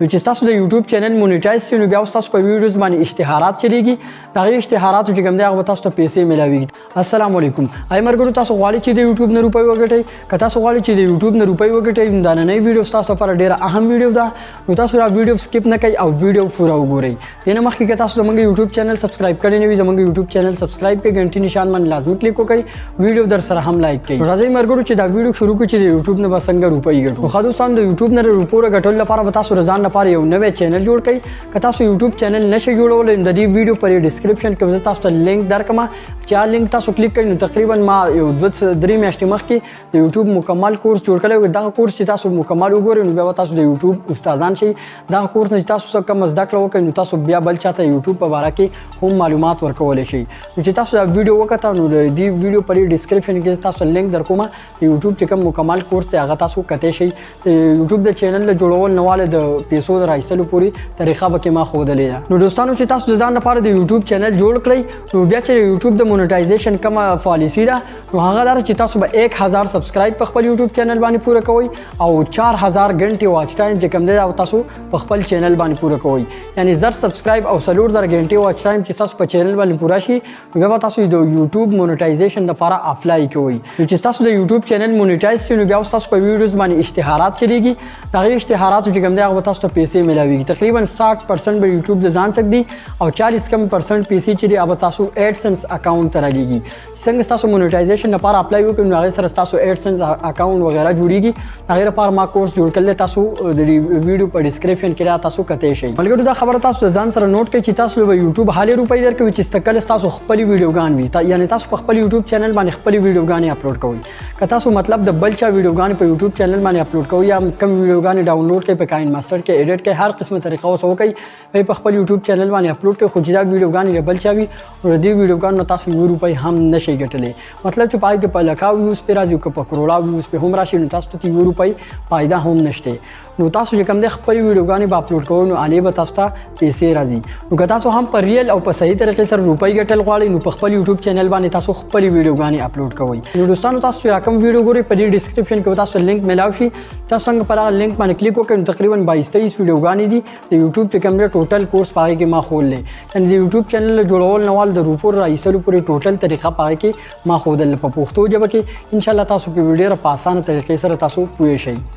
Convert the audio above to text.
نو چې تاسو د یوټیوب چینل مونیټایز شي نو بیا تاسو په ویډیوز باندې اشتهارات چلیږي دغه اشتهارات چې کوم دی هغه تاسو ته پیسې ملاويږي. السلام علیکم. آی مرګرو تاسو غواړئ چې د یوټیوب نه روپۍ وګټئ که تاسو غواړئ چې د یوټیوب نه روپۍ وګټئ دا نننۍ ویډیو تاسو لپاره ډیره اهم ویډیو ده نو تاسو دا ویډیو سکپ نه کوئ او ویډیو پوره وګورئ. دنه مخکې که تاسو زموږ یوټیوب چینل سبسکرایب کړی نه وي زموږ یوټیوب چینل سبسکرایب کړئ غنټې نشان باندې لازمي کلیک وکړئ ویډیو در سره هم لایک کړئ. راځئ مرګرو چې دا ویډیو شروع کړو چې د یوټیوب نه به څنګه روپۍ ګټو. خو دوستان د یوټیوب نه روپۍ ګټلو لپاره به تاسو ځان لپاره یو نوی چینل جوړ کړئ. که تاسو یوټیوب چینل نشئ جوړولی نو د دې ویډیو پر ډسکرپشن کې زه تاسو ته لینک درکړم چې لینک تاسو کلیک کړئ نو تقریبا ما یو 2-3 میاشتې مخکې د یوټیوب مکمل کورس جوړ کړی و. دغه کورس چې تاسو مکمل وګورئ نو بیا تاسو د یوټیوب استادان شئ. دغه کورس نه چې تاسو کوم زده کړه وکړئ نو تاسو بیا بل چاته یوټیوب په باره کې هم معلومات ورکولی شئ. نو چې تاسو دا ویډیو وکړه نو د دې ویډیو پر ډسکرپشن کې تاسو لینک درکوم د یوټیوب چې کوم مکمل کورس دی هغه تاسو کتئ شئ. یوټیوب د چینل د جوړول نه واله د پیسو د راایستلو پورې طریقه به کې ما ښودلې ده. نو دوستانو چې تاسو د ځان لپاره د یوټیوب چینل جوړ کړئ نو بیا چې یوټیوب د مونیټایزیشن کومه پالیسي ده نو هغه دا چې تاسو به 1000 سبسکرایب په خپل یوټیوب چینل باندې پوره کوئ او 4000 غنټې واچ ټایم چې کوم دی او تاسو په خپل چینل باندې پوره کوئ. یعنی 1000 سبسکرایب او 4000 غنټې واچ ټایم چې تاسو په چینل باندې پوره شي نو بیا تاسو د یوټیوب مونیټایزیشن لپاره اپلای کوئ. نو چې تاسو د یوټیوب چینل مونیټایز شي نو بیا تاسو په ویډیوز باندې اشتهارات چلیږي دغه اشتهارات چې کوم دی هغه تاسو ته پیسې ملاويږي. تقریبا 60% به یوټیوب د ځان سک دی او 40% پیسې چې دی هغه تاسو ایډسنس اکاونټ ته راګيږي. څنګه تاسو مونیټایزیشن لپاره اپلای وکړئ نو هغه سره تاسو ایډسنس اکاونټ وغیرہ جوړیږي. هغه لپاره ما کورس جوړ کړل تاسو د ویډیو په ډسکرپشن کې تاسو کتئ شئ. ملګرو دا خبره تاسو ځان سره نوٹ کړئ چې تاسو به یوټیوب حالي روپۍ درکوي چې استقل تاسو خپل ویډیوګان وي یعنی تاسو په خپل یوټیوب چینل باندې خپل ویډیوګان اپلوډ کوئ. که تاسو مطلب د بل چا ویډیوګان په یوټیوب چینل باندې اپلوډ کوئ یا کم ویډیوګان ډاونلوډ کړئ په کاین ماستر کې ایډیټ کړئ هر قسمه طریقه وسو کوي په خپل یوټیوب چینل باندې اپلوډ کړئ خو چې دا ویډیوګان بل چا وي او دې ویډیوګان نو تاسو یو روپۍ هم نشئ ګټلی. مطلب چې پای کې په لکاو ویوز په راځي او په کروڑا ویوز په هم راشي نو تاسو ته یو روپۍ فائدہ هم نشته. نو تاسو چې کوم د خپل ویډیوګان په اپلوډ کوئ نو علي به تاسو ته پیسې راځي. نو که تاسو هم په ریل او په صحیح طریقې سره روپۍ ګټل غواړئ نو په خپل یوټیوب چینل باندې تاسو خپل ویډیوګان اپلوډ کوئ. نو دوستانو تاسو چې کوم ویډیو ګورئ په دې ډسکرپشن کې تاسو لینک ملاوي شي تاسو څنګه په هغه لینک باندې کلیک وکړئ نو تقریبا 22-23 ویډیوګان دي د یوټیوب چې کوم ټوټل کورس پاره کې ما خوللې یعنی د یوټیوب چینل جوړول نوال د روپور راایستلو پورې ټوټل طریقه پاره کې ما خودل په پښتو ژبه کې ان شاء الله تاسو په ډیره په اسانه طریقې سره تاسو پوه شئ.